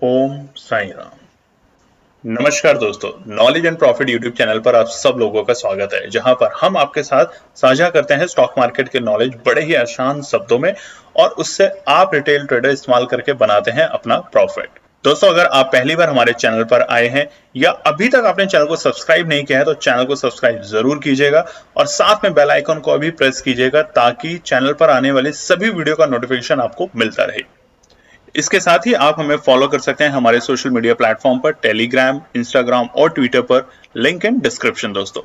ओम साई राम। नमस्कार दोस्तों, knowledge and profit YouTube channel पर आप सब लोगों का स्वागत है, जहां पर हम आपके साथ साझा करते हैं स्टॉक मार्केट के नॉलेज बड़े ही आसान शब्दों में और उससे आप रिटेल ट्रेडर इस्तेमाल करके बनाते हैं अपना प्रॉफिट। दोस्तों, अगर आप पहली बार हमारे चैनल पर आए हैं या अभी तक आपने चैनल को सब्सक्राइब नहीं किया है तो चैनल को सब्सक्राइब जरूर कीजिएगा और साथ में बेल आइकन को भी प्रेस कीजिएगा ताकि चैनल पर आने वाले सभी वीडियो का नोटिफिकेशन आपको मिलता रहे। इसके साथ ही आप हमें फॉलो कर सकते हैं हमारे सोशल मीडिया प्लेटफॉर्म पर, टेलीग्राम, इंस्टाग्राम और ट्विटर पर, लिंक इन डिस्क्रिप्शन। दोस्तों,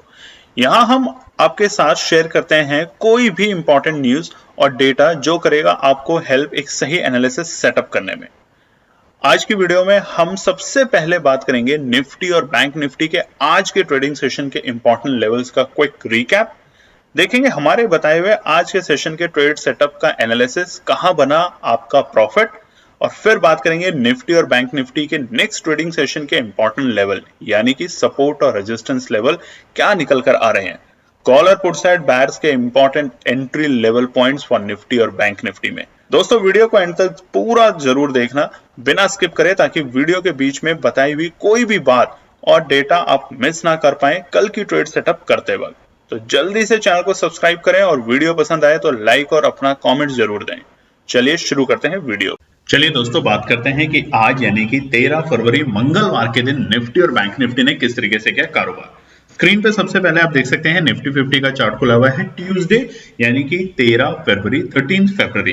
यहां हम आपके साथ शेयर करते हैं कोई भी इंपॉर्टेंट न्यूज और डेटा जो करेगा आपको हेल्प एक सही एनालिसिस सेटअप करने में। आज की वीडियो में हम सबसे पहले बात करेंगे निफ्टी और बैंक निफ्टी के आज के ट्रेडिंग सेशन के इंपॉर्टेंट लेवल्स का क्विक रिकैप। देखेंगे हमारे बताए हुए आज के सेशन के ट्रेड सेटअप का एनालिसिस, कहां बना आपका प्रॉफिट, और फिर बात करेंगे निफ्टी और बैंक निफ्टी के नेक्स्ट ट्रेडिंग सेशन के इंपॉर्टेंट लेवल यानी कि सपोर्ट और रेजिस्टेंस लेवल क्या निकल कर आ रहे हैं। कॉल और पुट साइड बायर्स के important entry level points for Nifty और बैंक निफ्टी में। दोस्तों, वीडियो को एंड तक पूरा जरूर देखना बिना स्किप करे, ताकि वीडियो के बीच में बताई हुई कोई भी बात और डेटा आप मिस ना कर पाए कल की ट्रेड सेटअप करते वक्त। तो जल्दी से चैनल को सब्सक्राइब करें और वीडियो पसंद आए तो लाइक और अपना कॉमेंट जरूर दें। चलिए शुरू करते हैं वीडियो। चलिए दोस्तों, बात करते हैं कि आज यानी कि 13 फरवरी मंगलवार के दिन निफ्टी और बैंक निफ्टी ने किस तरीके से किया कारोबार। स्क्रीन पे सबसे पहले आप देख सकते हैं निफ्टी 50 का चार्ट खुला हुआ है ट्यूसडे यानी कि 13 फरवरी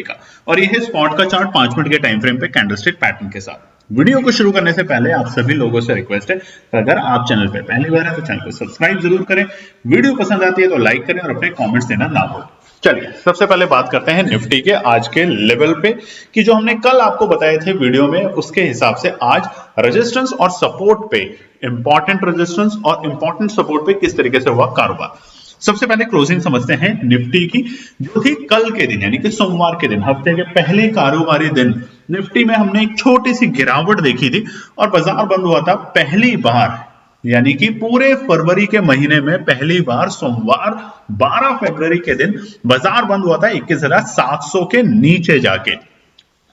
का, और यह है स्पॉट का चार्ट 5 मिनट के टाइम फ्रेम पे कैंडलस्टिक पैटर्न के साथ। वीडियो को शुरू करने से पहले आप सभी लोगों से रिक्वेस्ट है, अगर आप चैनल पे पहली बार है तो चैनल को सब्सक्राइब जरूर करें, वीडियो पसंद आती है तो लाइक करें और अपने कॉमेंट्स देना ना भूलें। चलिए सबसे पहले बात करते हैं निफ्टी के आज के लेवल पे, कि जो हमने कल आपको बताए थे वीडियो में उसके हिसाब से आज रेजिस्टेंस और सपोर्ट पे, इंपॉर्टेंट रेजिस्टेंस और इंपॉर्टेंट सपोर्ट पे किस तरीके से हुआ कारोबार। सबसे पहले क्लोजिंग समझते हैं निफ्टी की, जो थी कल के दिन यानी कि सोमवार के दिन, हफ्ते के पहले कारोबारी दिन। निफ्टी में हमने एक छोटी सी गिरावट देखी थी और बाजार बंद हुआ था पहली बार यानी कि पूरे फरवरी के महीने में पहली बार सोमवार 12 फरवरी के दिन बाजार बंद हुआ था 21,700 के नीचे जाके,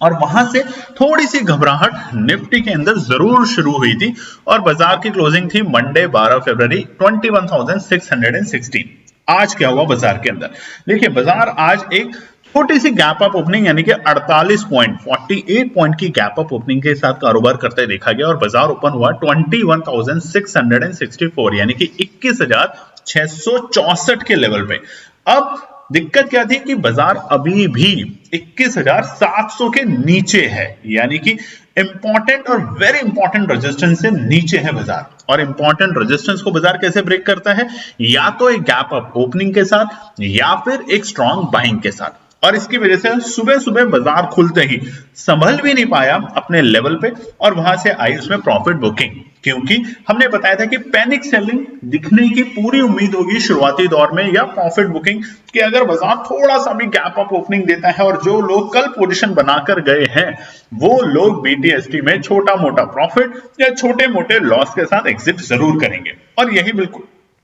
और वहां से थोड़ी सी घबराहट निफ्टी के अंदर जरूर शुरू हुई थी और बाजार की क्लोजिंग थी मंडे 12 फरवरी 21,616। आज क्या हुआ बाजार के अंदर? देखिए, बाजार आज एक छोटी सी गैप अप ओपनिंग यानी कि 48 पॉइंट की गैप अप ओपनिंग के साथ कारोबार करते देखा गया और बाजार ओपन हुआ 21,664 यानी कि 21,664 के लेवल पे। अब दिक्कत क्या थी कि बाजार अभी भी 21,700 के नीचे है, यानी कि इंपॉर्टेंट और वेरी इंपॉर्टेंट रेजिस्टेंस से नीचे है बाजार। और इंपॉर्टेंट रेजिस्टेंस को बाजार कैसे ब्रेक करता है? या तो एक गैप अप ओपनिंग के साथ या फिर एक स्ट्रॉन्ग बाइंग के साथ। और इसकी वजह से सुबह सुबह बाजार खुलते ही संभल भी नहीं पाया अपने लेवल पे और वहां से आई उसमें प्रॉफिट बुकिंग, क्योंकि हमने बताया था कि पैनिक सेलिंग दिखने की पूरी उम्मीद होगी शुरुआती दौर में, या प्रॉफिट बुकिंग कि अगर बाजार थोड़ा सा भी गैप अप ओपनिंग देता है और जो लोग कल पोजीशन बनाकर गए हैं वो लोग बीटीएसटी में छोटा मोटा प्रॉफिट या छोटे मोटे लॉस के साथ एग्जिट जरूर करेंगे। और यही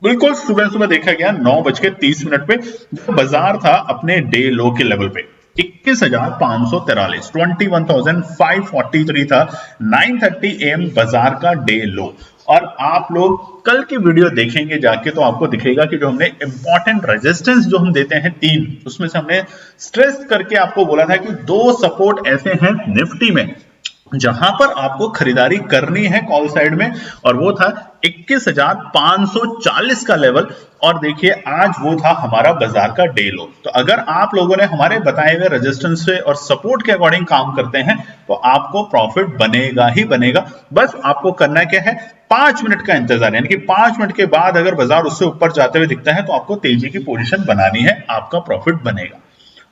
बिल्कुल सुबह सुबह देखा गया 9:30 पे, जब बाजार था अपने डे लो के लेवल पे 21,543, 21,543 था 9:30 AM बाजार का डे लो। और आप लोग कल की वीडियो देखेंगे जाके तो आपको दिखेगा कि जो हमने इंपॉर्टेंट रेजिस्टेंस जो हम देते हैं 3, उसमें से हमने स्ट्रेस करके आपको बोला था कि 2 सपोर्ट ऐसे हैं निफ्टी में जहां पर आपको खरीदारी करनी है कॉल साइड में, और वो था 21,540 का लेवल। और देखिए आज वो था हमारा बाजार का डे लो। तो अगर आप लोगों ने हमारे बताए हुए रेजिस्टेंस से और सपोर्ट के अकॉर्डिंग काम करते हैं तो आपको प्रॉफिट बनेगा ही बनेगा। बस आपको करना क्या है, 5 मिनट का इंतजार, यानी कि 5 मिनट के बाद अगर बाजार उससे ऊपर जाते हुए दिखता है तो आपको तेजी की पोजीशन बनानी है, आपका प्रॉफिट बनेगा।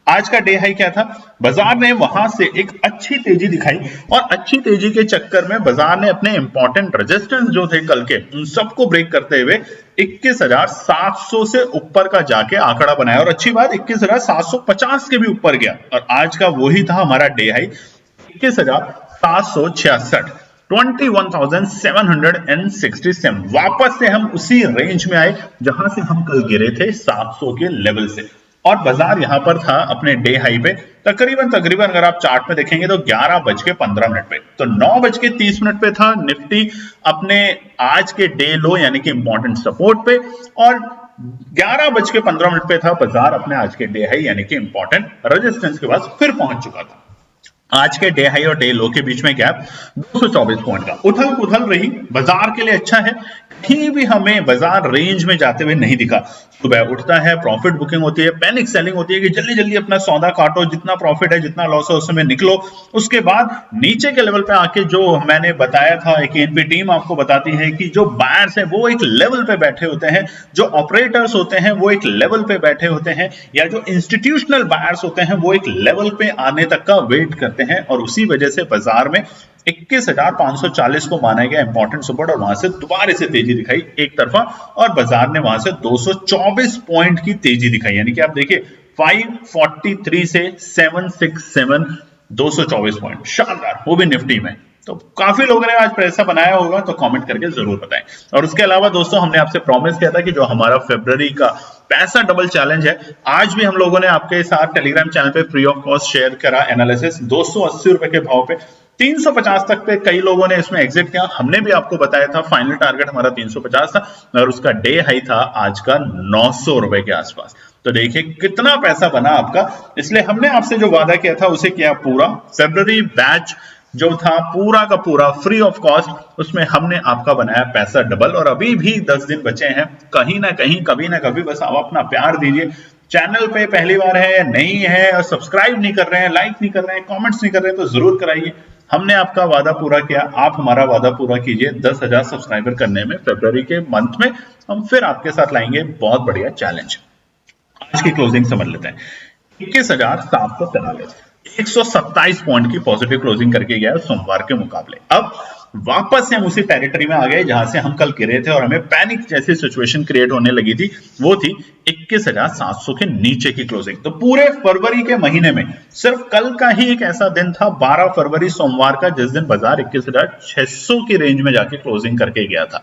आज का डे हाई क्या था? बाजार ने वहां से एक अच्छी तेजी दिखाई और अच्छी तेजी के चक्कर में बाजार ने अपने इंपॉर्टेंट रेजिस्टेंस जो थे कल के, उन सबको ब्रेक करते हुए 21,700 से ऊपर का जाके आंकड़ा बनाया, और अच्छी बात 21,750 के भी ऊपर गया। और आज का वही था हमारा डे हाई 21,766, 21,767। वापस से हम उसी रेंज में आए जहां से हम कल गिरे थे 700 के लेवल से। और बाजार यहां पर था अपने डे हाई पे तकरीबन अगर आप चार्ट में देखेंगे तो 11:15 पे, तो 9:30 पे था निफ्टी अपने आज के डे लो यानी कि इंपॉर्टेंट सपोर्ट पे, और 11:15 पे था बाजार अपने आज के डे हाई यानी कि इंपॉर्टेंट रेजिस्टेंस के पास फिर पहुंच चुका था। आज के डे हाई और डे लो के बीच में गैप 224 पॉइंट का उथल पुथल रही, बाजार के लिए अच्छा है, कहीं भी हमें बाजार रेंज में जाते हुए नहीं दिखा। सुबह उठता है, प्रॉफिट बुकिंग होती है, पैनिक सेलिंग होती है कि जल्दी जल्दी अपना सौदा काटो, जितना प्रॉफिट है जितना लॉस है उसमें निकलो। उसके बाद नीचे के लेवल पे आके जो मैंने बताया था कि एनपी टीम आपको बताती है कि जो बायर्स है वो एक लेवल पे बैठे होते हैं, जो ऑपरेटर्स होते हैं वो एक लेवल पे बैठे होते हैं, या जो इंस्टीट्यूशनल बायर्स होते हैं वो एक लेवल पे आने तक का वेट करते हैं, और उसी वजह से बाजार में 21,540 को माना गया इंपॉर्टेंट सपोर्ट, और वहां से दोबारा से तेजी दिखाई एक तरफा, और बाजार ने वहां से 224 पॉइंट की तेजी दिखाई, यानी कि आप देखिए 543 से 767, 224 पॉइंट, शानदार, वो भी निफ्टी में। तो काफी लोगों ने आज पैसा बनाया होगा, तो कमेंट करके जरूर बताएं। और उसके अलावा दोस्तों हमने आपसे प्रॉमिस किया था कि जो हमारा फरवरी का पैसा डबल चैलेंज है, आज भी हम लोगों ने आपके साथ टेलीग्राम चैनल पे फ्री ऑफ कॉस्ट शेयर करा एनालिसिस 280 रुपए के भाव पे 350 तक पे कई लोगों ने इसमें एग्जिट किया। हमने भी आपको बताया था फाइनल टारगेट हमारा 350 था, और उसका डे हाई था आज का 900 रुपए के आसपास। तो देखिए कितना पैसा बना आपका, इसलिए हमने आपसे जो वादा किया था उसे किया पूरा। फरवरी बैच जो था पूरा का पूरा फ्री ऑफ कॉस्ट, उसमें हमने आपका बनाया पैसा डबल, और अभी भी 10 दिन बचे हैं, कहीं ना कहीं कभी ना कभी बस आप अपना प्यार दीजिए। चैनल पे पहली बार है, नहीं है, और सब्सक्राइब नहीं कर रहे हैं, लाइक नहीं कर रहे हैं, कमेंट्स नहीं कर रहे हैं, तो जरूर कराइए। हमने आपका वादा पूरा किया, आप हमारा वादा पूरा कीजिए। 10,000 सब्सक्राइबर करने में फरवरी के मंथ में हम फिर आपके साथ लाएंगे बहुत बढ़िया चैलेंज। आज की क्लोजिंग समझ लेते हैं। 21,743, 127 पॉइंट की पॉजिटिव क्लोजिंग करके गया सोमवार के मुकाबले। अब वापस से हम उसी टेरिटरी में आ गए जहां से हम कल गिरे थे और हमें पैनिक जैसी सिचुएशन क्रिएट होने लगी थी, वो थी 21,700 के नीचे की क्लोजिंग। तो पूरे फरवरी के महीने में सिर्फ कल का ही एक ऐसा दिन था 12 फरवरी सोमवार का, जिस दिन बाजार 21,600 की रेंज में जाके क्लोजिंग करके गया था।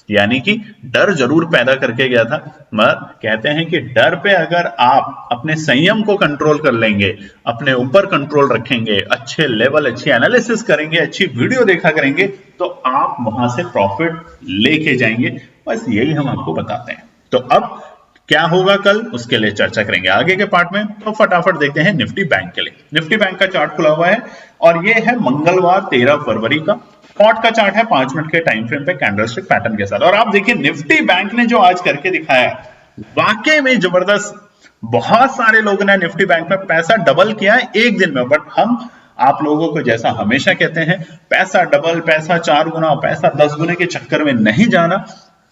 यानी कि डर जरूर पैदा करके गया था, मगर कहते हैं कि डर पे अगर आप अपने संयम को कंट्रोल कर लेंगे, अपने ऊपर कंट्रोल रखेंगे, अच्छे लेवल, अच्छी एनालिसिस करेंगे, अच्छी वीडियो देखा करेंगे, तो आप वहां से प्रॉफिट लेके जाएंगे। बस यही हम आपको बताते हैं। तो अब क्या होगा कल, उसके लिए चर्चा करेंगे आगे के पार्ट में। तो फटाफट देखते हैं निफ्टी बैंक के लिए। निफ्टी बैंक का चार्ट खुला हुआ है और ये है मंगलवार 13 फरवरी का। स्पॉट का चार्ट है 5 मिनट के टाइम फ्रेम पे कैंडलस्टिक पैटर्न के साथ, और आप देखिए निफ्टी बैंक ने जो आज करके दिखाया वाकई में जबरदस्त। बहुत सारे लोगों ने निफ्टी बैंक में पैसा डबल किया है एक दिन में, बट हम आप लोगों को जैसा हमेशा कहते हैं, पैसा डबल, पैसा 4 गुना, पैसा 10 गुने के चक्कर में नहीं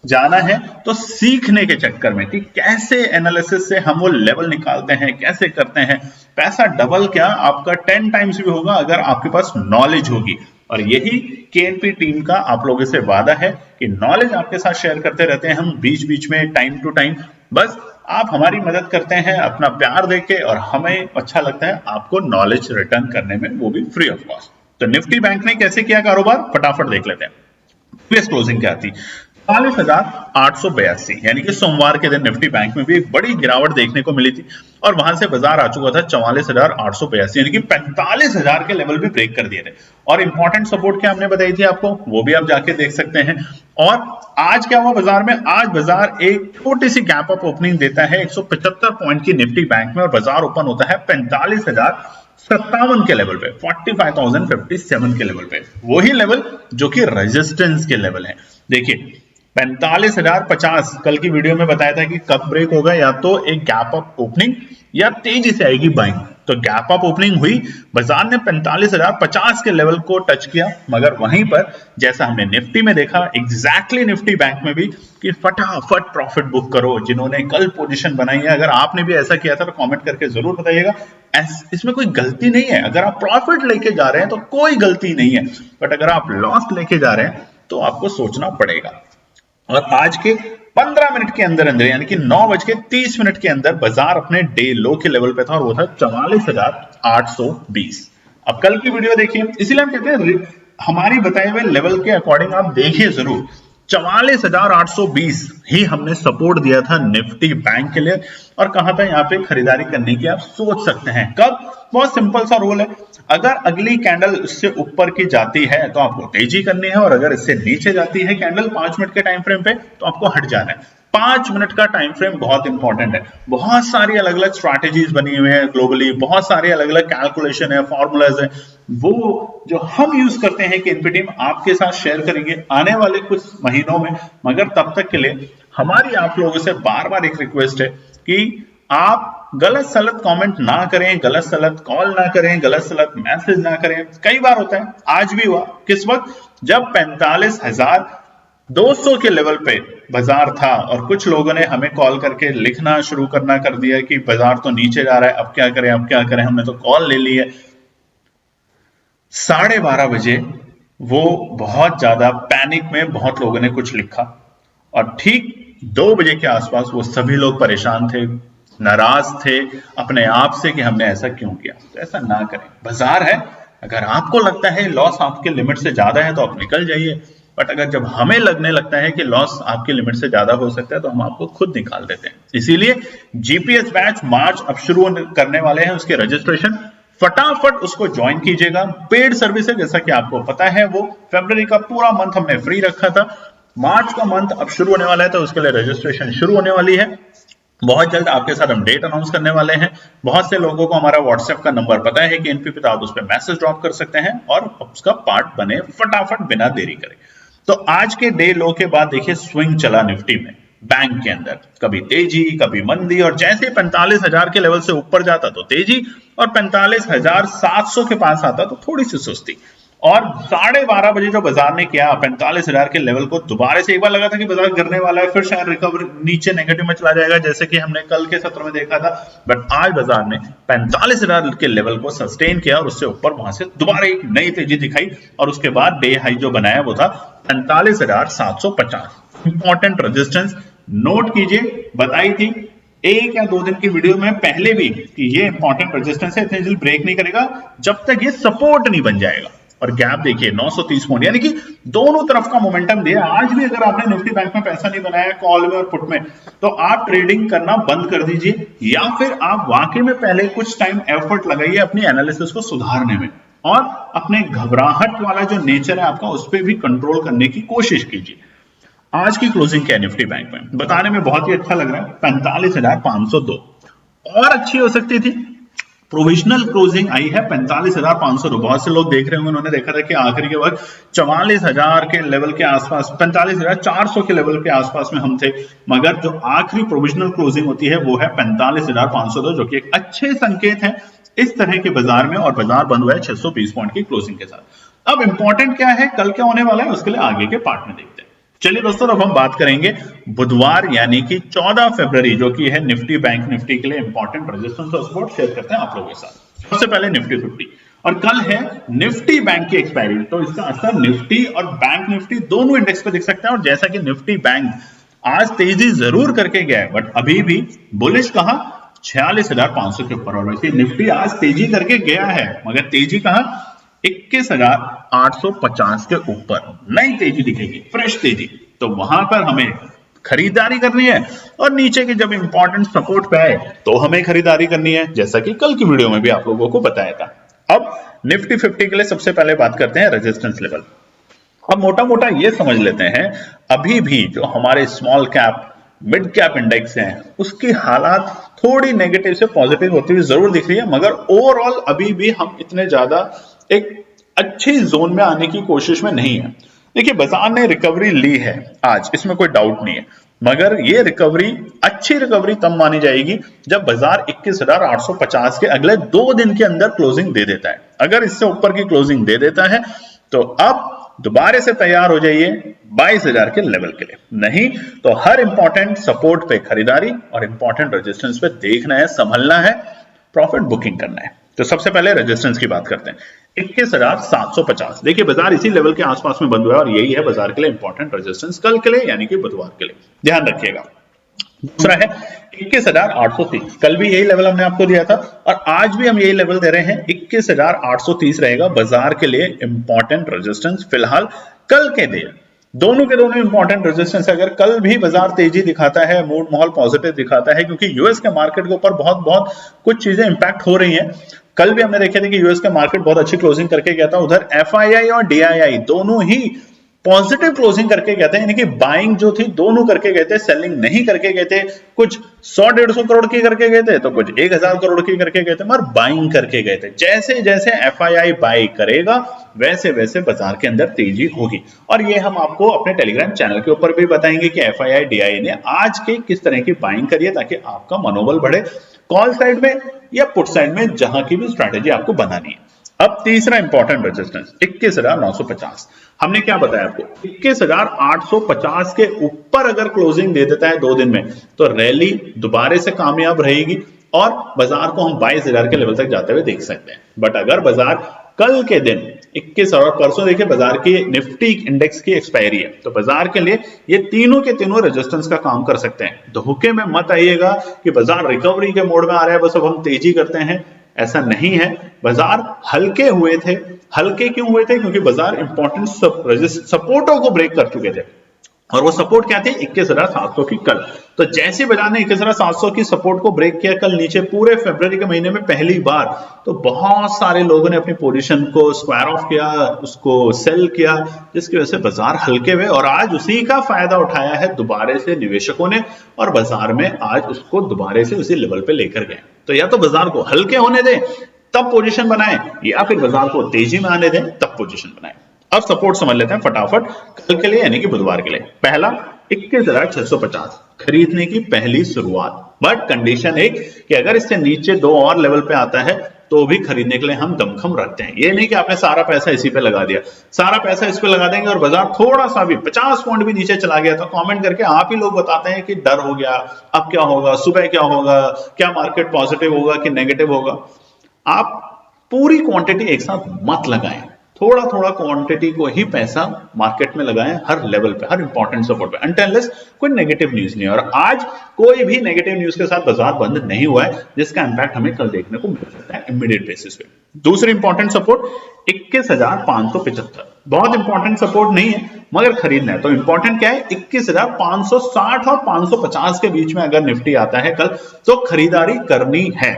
जाना है तो सीखने के चक्कर में कि कैसे एनालिसिस से हम वो लेवल निकालते हैं, कैसे करते हैं। पैसा डबल क्या, आपका 10 टाइम्स भी होगा अगर आपके पास नॉलेज होगी। और यही केएनपी टीम का आप लोगों से वादा है कि नॉलेज आपके साथ शेयर करते रहते हैं हम बीच बीच में, टाइम टू टाइम। बस आप हमारी मदद करते हैं अपना प्यार देके, और हमें अच्छा लगता है आपको नॉलेज रिटर्न करने में, वो भी फ्री ऑफ कॉस्ट। तो निफ्टी बैंक ने कैसे किया कारोबार, फटाफट देख लेते हैं। प्रीवियस क्लोजिंग क्या थी, 44,882, यानी कि सोमवार के दिन निफ्टी बैंक में भी एक बड़ी गिरावट देखने को मिली थी, और वहां से बाजार आ चुका था 44,882, यानी कि 45,000 के लेवल भी ब्रेक कर दिए थे। और इंपॉर्टेंट सपोर्ट क्या हमने बताई थी आपको, वो भी आप जाके देख सकते हैं। और आज क्या हुआ बाजार में, आज बाजार एक छोटी सी गैप अप ओपनिंग देता है 175 पॉइंट की निफ्टी बैंक में, और बाजार ओपन होता है 45,057 के लेवल पे, 45,057 के लेवल पे, वही लेवल जो कि रेजिस्टेंस के लेवल है। देखिए 45,050 कल की वीडियो में बताया था कि कब ब्रेक होगा, या तो एक गैप अप ओपनिंग या तेजी से आएगी बाइंग। तो गैप अप ओपनिंग हुई, बाजार ने 45,050 के लेवल को टच किया, मगर वहीं पर जैसा हमने निफ्टी में देखा, एग्जैक्टली निफ्टी बैंक में भी, कि फटाफट प्रॉफिट बुक करो। जिन्होंने कल पोजीशन बनाई है, अगर आपने भी ऐसा किया था तो कमेंट करके जरूर बताइएगा। इसमें कोई गलती नहीं है, अगर आप प्रॉफिट लेके जा रहे हैं तो कोई गलती नहीं है, बट अगर आप लॉस लेके जा रहे हैं तो आपको सोचना पड़ेगा। और आज के 15 मिनट के अंदर यानी कि 9:30 के अंदर बाजार अपने डे लो के लेवल पे था, और वो था 44,820। अब कल की वीडियो देखिए, इसीलिए हम कहते हैं हमारी बताए हुए लेवल के अकॉर्डिंग आप देखिए जरूर। 44,820 ही हमने सपोर्ट दिया था निफ्टी बैंक के लिए और कहा था यहाँ पे खरीदारी करने की आप सोच सकते हैं। कब? बहुत सिंपल सा रूल है, अगर अगली कैंडल इससे ऊपर की जाती है तो आपको तेजी करनी है और अगर इससे नीचे जाती है कैंडल 5 मिनट के टाइम फ्रेम पे तो आपको हट जाना है। 5 मिनट का टाइम फ्रेम बहुत इंपॉर्टेंट है। बहुत सारी अलग अलग स्ट्रैटेजीज बनी हुई है ग्लोबली, बहुत सारे अलग अलग कैलकुलेशन है, फॉर्मूलाज है, वो जो हम यूज करते हैं कि इनपी टीम आपके साथ शेयर करेंगे आने वाले कुछ महीनों में। मगर तब तक के लिए हमारी आप लोगों से बार बार एक रिक्वेस्ट है कि आप गलत सलत कमेंट ना करें, गलत सलत कॉल ना करें, गलत सलत मैसेज ना करें। कई बार होता है, आज भी हुआ, किस वक्त? जब 45,200 के लेवल पे बाजार था और कुछ लोगों ने हमें कॉल करके लिखना शुरू करना कर दिया कि बाजार तो नीचे जा रहा है, अब क्या करें, अब क्या करें। हमने तो कॉल ले ली है। 12:30 बजे वो बहुत ज्यादा पैनिक में बहुत लोगों ने कुछ लिखा और ठीक 2 बजे के आसपास वो सभी लोग परेशान थे, नाराज थे अपने आप से कि हमने ऐसा क्यों किया। तो ऐसा ना करें, बाजार है, अगर आपको लगता है लॉस आपके लिमिट से ज्यादा है तो आप निकल जाइए, बट अगर जब हमें लगने लगता है कि लॉस आपके लिमिट से ज्यादा हो सकता है तो हम आपको खुद निकाल देते हैं। इसीलिए जीपीएस बैच मार्च अब शुरू करने वाले हैं, उसके रजिस्ट्रेशन फटाफट उसको ज्वाइन कीजिएगा। पेड सर्विस है, जैसा कि आपको पता है, वो फरवरी का पूरा मंथ हमने फ्री रखा था, मार्च का मंथ अब शुरू होने वाला है तो उसके लिए रजिस्ट्रेशन शुरू होने वाली है। बहुत जल्द आपके साथ हम डेट अनाउंस करने वाले हैं। बहुत से लोगों को हमारा व्हाट्सएप का नंबर पता है कि एनपी पे, तो आप उस पर मैसेज ड्रॉप कर सकते हैं और उसका पार्ट बने फटाफट बिना देरी करे। तो आज के डे लो के बाद देखिए स्विंग चला निफ्टी में, बैंक के अंदर कभी तेजी कभी मंदी, और जैसे 45,000 के लेवल से ऊपर जाता तो तेजी और 45,700 के पास आता तो थोड़ी सी सुस्ती। और 12:30 बजे जो बाजार ने किया 45,000 के लेवल को दोबारा से, एक बार लगा था कि बाजार गिरने वाला है, फिर शायद रिकवरी नीचे नेगेटिव में चला जाएगा जैसे कि हमने कल के सत्र में देखा था, बट आज बाजार ने 45,000 के लेवल को सस्टेन किया और उससे ऊपर वहां से दोबारा एक नई तेजी दिखाई और उसके बाद डे हाई जो बनाया वो था 45,750। इंपॉर्टेंट रेजिस्टेंस नोट कीजिए, बताई थी 1 या 2 दिन की वीडियो में पहले भी कि ये इंपॉर्टेंट रेजिस्टेंस है, इतनी जल्दी ब्रेक नहीं करेगा जब तक ये सपोर्ट नहीं बन जाएगा। और गैप देखिए 930 पॉइंट, यानी कि दोनों तरफ का मोमेंटम दिया। आज भी अगर आपने निफ्टी बैंक में पैसा नहीं बनाया कॉल में और पुट में, तो आप ट्रेडिंग करना बंद कर दीजिए या फिर आप वाकई में पहले कुछ टाइम एफर्ट लगाइए अपनी एनालिसिस को सुधारने में और अपने घबराहट वाला जो नेचर है आपका उस पर भी कंट्रोल करने की कोशिश कीजिए। आज की क्लोजिंग क्या है निफ्टी बैंक में, बताने में बहुत ही अच्छा लग रहा है, 45,502। और अच्छी हो सकती थी, प्रोविजनल क्लोजिंग आई है 45,500। बहुत से लोग देख रहे होंगे, उन्होंने देखा था कि आखिरी के वक्त 44,000 के लेवल के आसपास, 45,400 के लेवल के आसपास में हम थे, मगर जो आखिरी प्रोविजनल क्लोजिंग होती है वो है 45,502, जो कि एक अच्छे संकेत है इस तरह के बाजार में, और बाजार बंद हुआ है 620 पॉइंट की क्लोजिंग के साथ। अब इंपॉर्टेंट क्या है, कल क्या होने वाला है, उसके लिए आगे के पार्ट में देखते हैं। चलिए दोस्तों, अब हम बात करेंगे बुधवार यानी कि 14 फरवरी, जो कि है निफ्टी बैंक निफ्टी के लिए इंपॉर्टेंट रेजिस्टेंस और सपोर्ट शेयर करते हैं आप लोगों के साथ। सबसे पहले निफ्टी 50, और कल है निफ्टी बैंक की एक्सपायरी, तो इसका असर निफ्टी और बैंक निफ्टी दोनों इंडेक्स पे दिख सकता है। और जैसा कि निफ्टी बैंक आज तेजी जरूर करके गया है, बट अभी भी बुलिश कहां, 46,500 के ऊपर, और वैसे निफ्टी आज तेजी करके गया है मगर तेजी कहां, 21,850 के ऊपर नई तेजी दिखेगी, फ्रेश तेजी। तो वहां पर हमें खरीदारी करनी है और नीचे के जब इंपॉर्टेंट सपोर्ट पे आए तो हमें खरीदारी करनी है, जैसा कि कल की वीडियो में भी आप लोगों को बताया था। अब निफ्टी 50 के लिए सबसे पहले बात करते हैं रेजिस्टेंस लेवल। अब मोटा मोटा ये समझ लेते हैं, अभी भी जो हमारे small cap mid cap index हैं उसकी हालात थोड़ी नेगेटिव से पॉजिटिव होती हुई जरूर दिख रही है, मगर ओवरऑल अभी भी हम इतने ज्यादा एक अच्छी जोन में आने की कोशिश में नहीं है। देखिए बाजार ने रिकवरी ली है आज, इसमें कोई डाउट नहीं है, मगर ये रिकवरी अच्छी रिकवरी तब मानी जाएगी जब बाजार 21,850 के अगले 2 दिन के अंदर क्लोजिंग दे देता है। अगर इससे ऊपर की क्लोजिंग दे देता है तो अब दोबारा से तैयार हो जाइए 22,000 के लेवल के लिए, नहीं तो हर इंपॉर्टेंट सपोर्ट पे खरीदारी और इंपॉर्टेंट रेजिस्टेंस पे देखना है, संभलना है, प्रॉफिट बुकिंग करना है। तो सबसे पहले रेजिस्टेंस की बात करते हैं, 21,750। देखिए बाजार इसी लेवल के आसपास में बंद हुआ है और यही है बाजार के लिए इंपॉर्टेंट रेजिस्टेंस कल के लिए यानी कि बुधवार के लिए, ध्यान रखिएगा। दूसरा है 21,830, कल भी यही लेवल हमने आपको दिया था और आज भी हम यही लेवल दे रहे हैं, 21,830 रहेगा बाजार के लिए इंपॉर्टेंट रेजिस्टेंस फिलहाल कल के दिन। दोनों के दोनों इंपॉर्टेंट रेजिस्टेंस है। अगर कल भी बाजार तेजी दिखाता है, मूड माहौल पॉजिटिव दिखाता है, क्योंकि यूएस के मार्केट के ऊपर बहुत बहुत कुछ चीजें इंपैक्ट हो रही हैं। कल भी हमने देखे थे कि यूएस का मार्केट बहुत अच्छी क्लोजिंग करके गया था, उधर एफआईआई और डीआईआई दोनों ही पॉजिटिव क्लोजिंग करके गए थे, यानी कि बाइंग जो थी दोनों करके गए थे, सेलिंग नहीं करके गए थे। कुछ 100-150 करोड़ की करके गए थे, तो कुछ 1000 करोड़ की करके गए थे, मगर बाइंग करके गए थे। जैसे जैसे एफआईआई बाई करेगा वैसे वैसे बाजार के अंदर तेजी होगी। और ये हम आपको अपने टेलीग्राम चैनल के ऊपर भी बताएंगे कि एफआईआई डीआई ने आज के किस तरह की बाइंग करी है, ताकि आपका मनोबल बढ़े कॉल साइड में या पुट साइड में, जहां की भी स्ट्रैटेजी आपको बनानी है। अब तीसरा इंपॉर्टेंट रेजिस्टेंस 21,950। हमने क्या बताया आपको, 21,850 के ऊपर अगर क्लोजिंग दे देता है 2 दिन में, तो रैली दोबारा से कामयाब रहेगी और बाजार को हम 22,000 के लेवल तक जाते हुए देख सकते हैं। बट अगर बाजार कल के दिन 21 और परसों देखिए बाजार की निफ्टी इंडेक्स की एक्सपायरी है, तो बाजार के लिए ये तीनों के तीनों रेजिस्टेंस का काम कर सकते हैं। धोखे में मत आइएगा कि बाजार रिकवरी के मोड में आ रहा है, बस अब हम तेजी करते हैं, ऐसा नहीं है। बाजार हल्के हुए थे। हल्के क्यों हुए थे? क्योंकि बाजार इंपॉर्टेंट सपोर्टों को ब्रेक कर चुके थे, और वो सपोर्ट क्या थी? 21,700 की कल। तो जैसे बाजार ने 21,700 की सपोर्ट को ब्रेक किया कल नीचे, पूरे फरवरी के महीने में पहली बार, तो बहुत सारे लोगों ने अपनी पोजीशन को स्क्वायर ऑफ किया, उसको सेल किया, जिसकी वजह से बाजार हल्के हुए, और आज उसी का फायदा उठाया है दोबारा से निवेशकों ने, और बाजार में आज उसको दोबारा से उसी लेवल पे लेकर गए। तो या तो बाजार को हल्के होने दें तब पोजीशन बनाएं, या फिर बाजार को तेजी में आने दें तब पोजीशन बनाएं। अब सपोर्ट समझ लेते हैं फटाफट कल के लिए, यानी कि बुधवार के लिए। पहला 21,650 खरीदने की पहली शुरुआत, बट कंडीशन एक कि अगर इससे नीचे 2 और लेवल पे आता है तो भी खरीदने के लिए हम दमखम रखते हैं। ये नहीं कि आपने सारा पैसा इसी पे लगा दिया, सारा पैसा इस पे लगा देंगे और बाजार थोड़ा सा भी 50 पॉइंट भी नीचे चला गया तो कमेंट करके आप ही लोग बताते हैं कि डर हो गया, अब क्या होगा, सुबह क्या होगा, क्या मार्केट पॉजिटिव होगा कि नेगेटिव होगा। आप पूरी क्वांटिटी एक साथ मत लगाएं, थोड़ा थोड़ा क्वांटिटी को ही पैसा मार्केट में लगाएं, हर लेवल पे, हर इंपॉर्टेंट सपोर्ट पे, अनटिल कोई नेगेटिव न्यूज नहीं है। और आज कोई भी नेगेटिव न्यूज के साथ बाजार बंद नहीं हुआ है, जिसका इंपैक्ट हमें कल देखने को मिल सकता है इमीडिएट बेसिस पे। दूसरी इंपॉर्टेंट सपोर्ट 21,575, बहुत इंपॉर्टेंट सपोर्ट नहीं है मगर खरीदना है। तो इंपॉर्टेंट क्या है? 21,560 और 550 के बीच में अगर निफ्टी आता है कल, तो खरीदारी करनी है।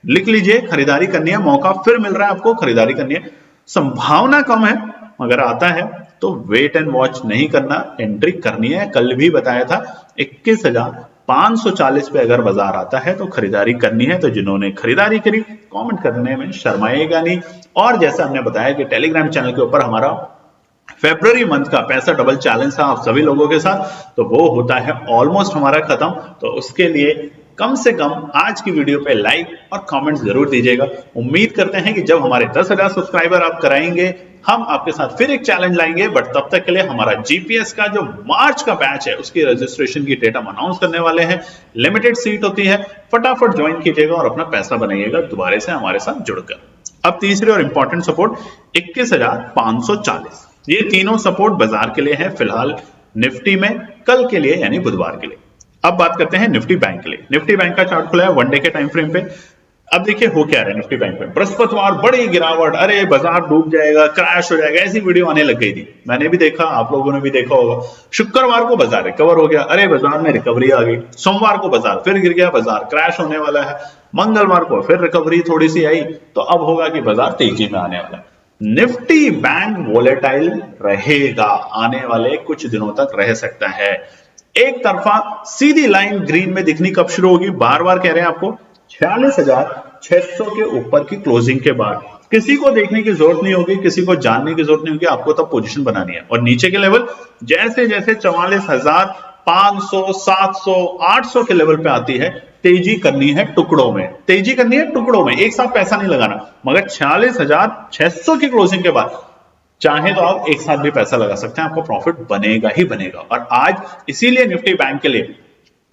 लिख लीजिए, खरीदारी करनी है, मौका फिर मिल रहा है आपको, खरीदारी करनी है। संभावना कम है, मगर आता है तो वेट एंड वॉच नहीं करना, एंट्री करनी है। कल भी बताया था 21,540 पे अगर बाजार आता है तो खरीदारी करनी है। तो जिन्होंने खरीदारी करी कमेंट करने में शर्माएगा नहीं। और जैसा हमने बताया कि टेलीग्राम चैनल के ऊपर हमारा फरवरी मंथ का पैसा डबल चैलेंज था आप सभी लोगों के साथ, तो वो होता है ऑलमोस्ट हमारा खत्म। तो उसके लिए कम से कम आज की वीडियो पे लाइक और कमेंट जरूर दीजिएगा। उम्मीद करते हैं कि जब हमारे 10,000 सब्सक्राइबर आप कराएंगे, हम आपके साथ फिर एक चैलेंज लाएंगे। बट तब तक के लिए हमारा जीपीएस का जो मार्च का बैच है, उसकी रजिस्ट्रेशन की डेट हम अनाउंस करने वाले हैं। लिमिटेड सीट होती है, फटाफट ज्वाइन कीजिएगा और अपना पैसा बनाइएगा दोबारा से हमारे साथ जुड़कर। अब तीसरी और इंपॉर्टेंट सपोर्ट 21,540, ये तीनों सपोर्ट बाजार के लिए है फिलहाल, निफ्टी में कल के लिए यानी बुधवार के लिए। अब बात करते हैं निफ्टी बैंक के लिए। निफ्टी बैंक का चार्ट खुला है 1 डे के टाइम फ्रेम पे। अब देखिए हो क्या रहा है निफ्टी बैंक में, बृहस्पतिवार बड़ी गिरावट, अरे बाजार डूब जाएगा, क्रैश हो जाएगा, ऐसी वीडियो आने लग गई थी। मैंने भी देखा, आप लोगों ने भी देखा होगा। शुक्रवार को बाजार रिकवर हो गया, अरे बाजार में रिकवरी आ गई। सोमवार को बाजार फिर गिर गया, बाजार क्रैश होने वाला है। मंगलवार को फिर रिकवरी थोड़ी सी आई, तो अब होगा कि बाजार तेजी में आने वाला है। निफ्टी बैंक वोलेटाइल रहेगा, आने वाले कुछ दिनों तक रह सकता है। एक तरफा सीधी लाइन ग्रीन में दिखनी कब शुरू होगी? बार बार कह रहे हैं आपको, 46,600 के ऊपर की क्लोजिंग के बाद। किसी को देखने की जरूरत नहीं होगी, किसी को जानने की जरूरत नहीं होगी, आपको तब पोजीशन बनानी है। और नीचे के लेवल जैसे जैसे 44,500, 700, 800 के लेवल पे आती है, तेजी करनी है टुकड़ों में, तेजी करनी है टुकड़ों में, एक साथ पैसा नहीं लगाना। मगर 46,600 की क्लोजिंग के बाद चाहे तो आप एक साथ भी पैसा लगा सकते हैं, आपको प्रॉफिट बनेगा ही बनेगा। और आज इसीलिए निफ्टी बैंक के लिए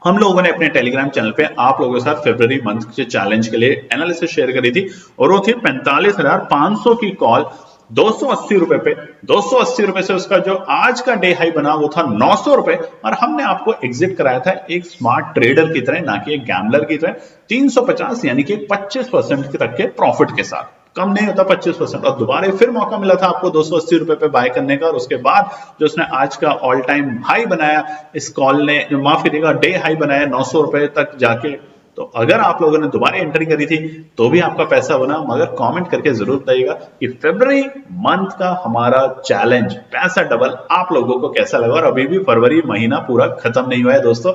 हम लोगों ने अपने टेलीग्राम चैनल पे आप लोगों के साथ फरवरी मंथ के चैलेंज के लिए एनालिसिस शेयर करी थी, और वो थी 45,500 की कॉल 280 रुपए पे। 280 रुपए से उसका जो आज का डे हाई बना वो था 900 रुपए, और हमने आपको एग्जिट कराया था एक स्मार्ट ट्रेडर की तरह, ना कि एक गैम्बलर की तरह, 350 यानी कि 25% तक के प्रॉफिट के साथ। कम नहीं होता 25%। और दोबारा फिर मौका मिला था आपको 280 रुपए पे बाय करने का, और उसके बाद जो उसने आज का ऑल टाइम हाई बनाया, इस कॉल ने माफ करिएगा डे हाई बनाया 900 रुपए तक जाके। तो अगर आप लोगों ने दोबारा एंट्री करी थी तो भी आपका पैसा बना। मगर कमेंट करके जरूर बताइएगा कि फरवरी मंथ का हमारा चैलेंज पैसा डबल आप लोगों को कैसा लगा। और अभी भी फरवरी महीना पूरा खत्म नहीं हुआ है दोस्तों,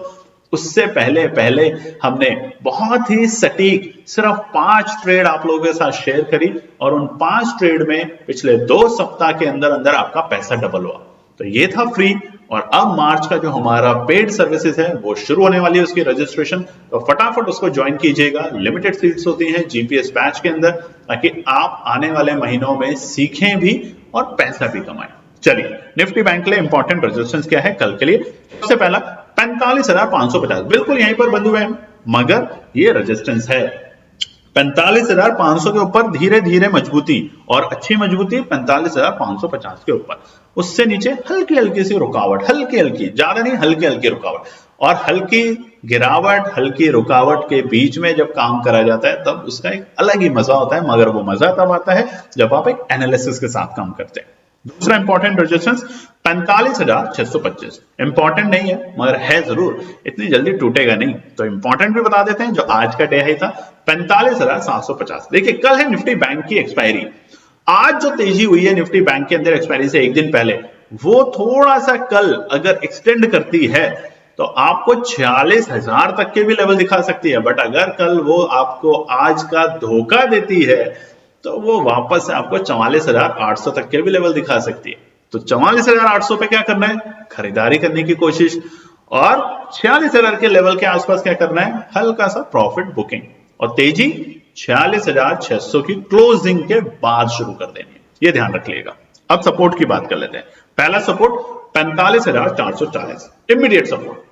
उससे पहले पहले हमने बहुत ही सटीक सिर्फ 5 ट्रेड आप लोगों के साथ शेयर करी, और उन 5 ट्रेड में पिछले 2 सप्ताह के अंदर अंदर आपका पैसा डबल हुआ। तो ये था फ्री, और अब मार्च का जो हमारा पेड सर्विसेज है वो शुरू होने वाली है, उसकी रजिस्ट्रेशन। तो फटाफट उसको ज्वाइन कीजिएगा। लिमिटेड सीट्स होती हैं जीपीएस बैच के अंदर, ताकि आप आने वाले महीनों में सीखें भी और पैसा भी कमाएं। चलिए, निफ्टी बैंक के लिए इंपॉर्टेंट रेजिस्टेंस क्या है कल के लिए? सबसे पहला 45,550, बिल्कुल यहीं पर बंद हुए हैं, मगर ये रेजिस्टेंस है 45,500 के ऊपर धीरे धीरे मजबूती, और अच्छी मजबूती 45,550 के ऊपर। उससे नीचे हल्की हल्की सी रुकावट, हल्की हल्की, ज्यादा नहीं, हल्की हल्की रुकावट। और हल्की गिरावट, हल्की रुकावट के बीच में जब काम करा जाता है तब उसका एक अलग ही मजा होता है, मगर वो मजा तब आता है जब आप एक एनालिसिस के साथ काम करते हैं। दूसरा इंपॉर्टेंट रेजिस्टेंस 45,625, इंपॉर्टेंट नहीं है मगर है जरूर, इतनी जल्दी टूटेगा नहीं, तो इंपॉर्टेंट भी बता देते हैं। जो आज का डे है था 45,750। देखिए, कल है निफ्टी बैंक की एक्सपायरी। आज जो तेजी हुई है निफ्टी बैंक के अंदर एक्सपायरी से एक दिन पहले, वो थोड़ा सा कल अगर एक्सटेंड करती है तो आपको 46,000 तक के भी लेवल दिखा सकती है। बट अगर कल वो आपको आज का धोखा देती है तो वो वापस से आपको 44,800 तक के भी लेवल दिखा सकती है। तो 44,800 पे क्या करना है? खरीदारी करने की कोशिश, और 46,000 के लेवल के आसपास क्या करना है? हल्का सा प्रॉफिट बुकिंग, और तेजी 46,600 की क्लोजिंग के बाद शुरू कर देनी है, ये ध्यान रख लीजिएगा। अब सपोर्ट की बात कर लेते हैं। पहला सपोर्ट 45,440, इमीडिएट सपोर्ट।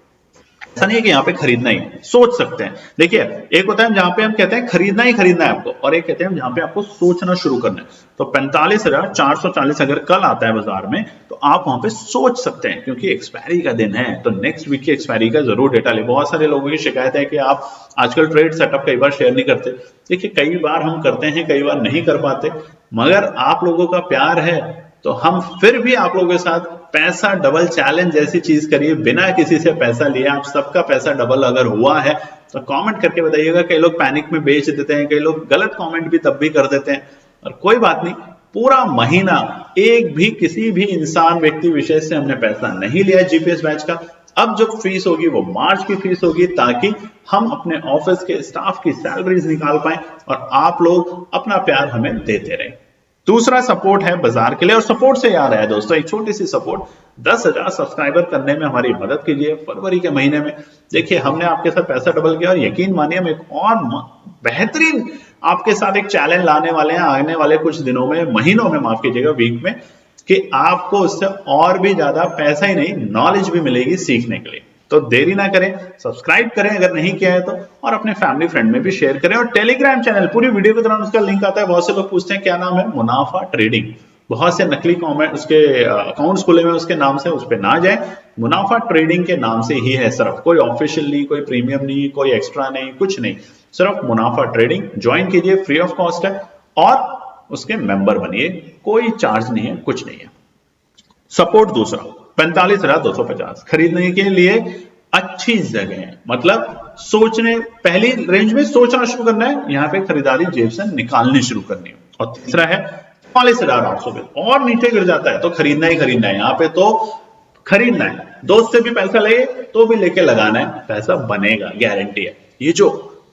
ऐसा नहीं है कि यहाँ पे खरीदना ही, सोच सकते हैं। देखिए, एक होता है जहां पे हम कहते हैं खरीदना ही खरीदना है आपको, और एक कहते हैं जहां पे आपको सोचना शुरू करना है। तो 45,440 अगर कल आता है बाजार में तो आप वहां पे सोच सकते हैं, क्योंकि एक्सपायरी का दिन है, तो नेक्स्ट वीक की एक्सपायरी का जरूर डेटा ले। बहुत सारे लोगों की शिकायत है कि आप आजकल ट्रेड सेटअप कई बार शेयर नहीं करते। देखिए, कई बार हम करते हैं, कई बार नहीं कर पाते, मगर आप लोगों का प्यार है तो हम फिर भी आप लोगों के साथ पैसा डबल चैलेंज जैसी चीज करिए, बिना किसी से पैसा लिए। आप सबका पैसा डबल अगर हुआ है तो कमेंट करके बताइएगा। कई लोग पैनिक में बेच देते हैं, कई लोग गलत कमेंट भी तब भी कर देते हैं, और कोई बात नहीं, पूरा महीना एक भी किसी भी इंसान व्यक्ति विशेष से हमने पैसा नहीं लिया जीपीएस बैच का। अब जो फीस होगी वो मार्च की फीस होगी, ताकि हम अपने ऑफिस के स्टाफ की सैलरीज निकाल पाए और आप लोग अपना प्यार हमें देते रहें। दूसरा सपोर्ट है बाजार के लिए, और सपोर्ट से याद आया दोस्तों, एक छोटी सी सपोर्ट, 10,000 सब्सक्राइबर करने में हमारी मदद कीजिए फरवरी के महीने में। देखिए, हमने आपके साथ पैसा डबल किया, और यकीन मानिए हम एक और बेहतरीन आपके साथ एक चैलेंज लाने वाले हैं आने वाले कुछ दिनों में, महीनों में, माफ कीजिएगा, वीक में, कि आपको उससे और भी ज्यादा पैसा ही नहीं, नॉलेज भी मिलेगी सीखने के लिए। तो देरी ना करें, सब्सक्राइब करें अगर नहीं किया है तो, और अपने फैमिली फ्रेंड में भी शेयर करें। और टेलीग्राम चैनल, पूरी वीडियो के दौरान उसका लिंक आता है। बहुत से लोग पूछते हैं क्या नाम है, मुनाफा ट्रेडिंग। बहुत से नकली कमेंट उसके अकाउंट्स खुले हुए उसके नाम से, उस पर ना जाए। मुनाफा ट्रेडिंग के नाम से ही है सिर्फ, कोई ऑफिशियल नहीं, कोई प्रीमियम नहीं, कोई एक्स्ट्रा नहीं, कुछ नहीं, सिर्फ मुनाफा ट्रेडिंग। ज्वाइन कीजिए, फ्री ऑफ कॉस्ट है, और उसके मेंबर बनिए, कोई चार्ज नहीं है, कुछ नहीं है। सपोर्ट दूसरा 45,250, खरीदने के लिए अच्छी जगह है, मतलब सोचने, पहली रेंज में सोचना शुरू करना है, यहां पे खरीदारी जेब से निकालनी शुरू करनी है। और तीसरा है 44,800, और नीचे गिर जाता है तो खरीदना ही खरीदना है, यहां पे तो खरीदना है, दोस्त से भी पैसा ले तो भी लेके लगाना है, पैसा बनेगा, गारंटी है। ये जो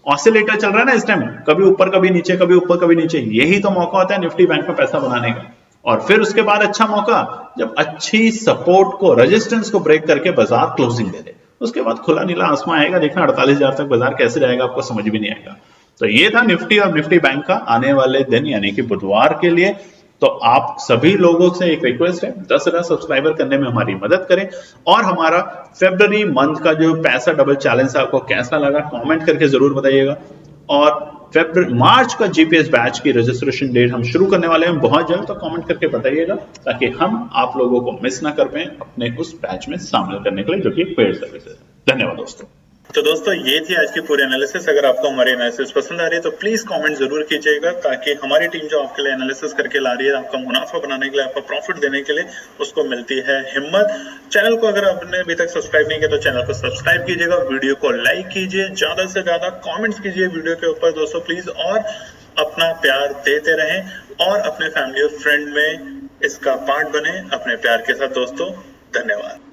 ऑसिलेटर चल रहा है ना इस टाइम, कभी ऊपर कभी नीचे, कभी ऊपर कभी नीचे, यही तो मौका होता है निफ्टी बैंक में पैसा बनाने का। और फिर उसके बाद अच्छा मौका, जब अच्छी सपोर्ट को, रेजिस्टेंस को ब्रेक करके बाजार क्लोजिंग दे दे, उसके बाद खुला नीला आसमान आएगा। देखना 48,000 तक बाजार कैसे जाएगा आपको समझ भी नहीं आएगा। तो ये था निफ्टी और निफ्टी बैंक का आने वाले दिन, यानी कि बुधवार के लिए। तो आप सभी लोगों से एक रिक्वेस्ट है, 10,000 सब्सक्राइबर करने में हमारी मदद करें, और हमारा फरवरी मंथ का जो पैसा डबल चैलेंज है आपको कैसा लगा कमेंट करके जरूर बताइएगा। और मार्च का जीपीएस बैच की रजिस्ट्रेशन डेट हम शुरू करने वाले हैं बहुत जल्द, तो कमेंट करके बताइएगा, ताकि हम आप लोगों को मिस ना कर पाए अपने उस बैच में शामिल करने के लिए, जो कि पेड सर्विस है। धन्यवाद दोस्तों। तो दोस्तों ये थी आज की पूरी एनालिसिस। अगर आपको हमारी एनालिसिस पसंद आ रही है तो प्लीज कमेंट जरूर कीजिएगा, ताकि हमारी टीम जो आपके लिए एनालिसिस करके ला रही है, आपका मुनाफा बनाने के लिए, आपका प्रॉफिट देने के लिए, उसको मिलती है हिम्मत। चैनल को अगर आपने अभी तक सब्सक्राइब नहीं किया तो चैनल को सब्सक्राइब कीजिएगा, वीडियो को लाइक कीजिए, ज्यादा से ज्यादा कॉमेंट्स कीजिए वीडियो के ऊपर दोस्तों प्लीज, और अपना प्यार देते रहें और अपने फैमिली और फ्रेंड में इसका पार्ट बने अपने प्यार के साथ दोस्तों। धन्यवाद।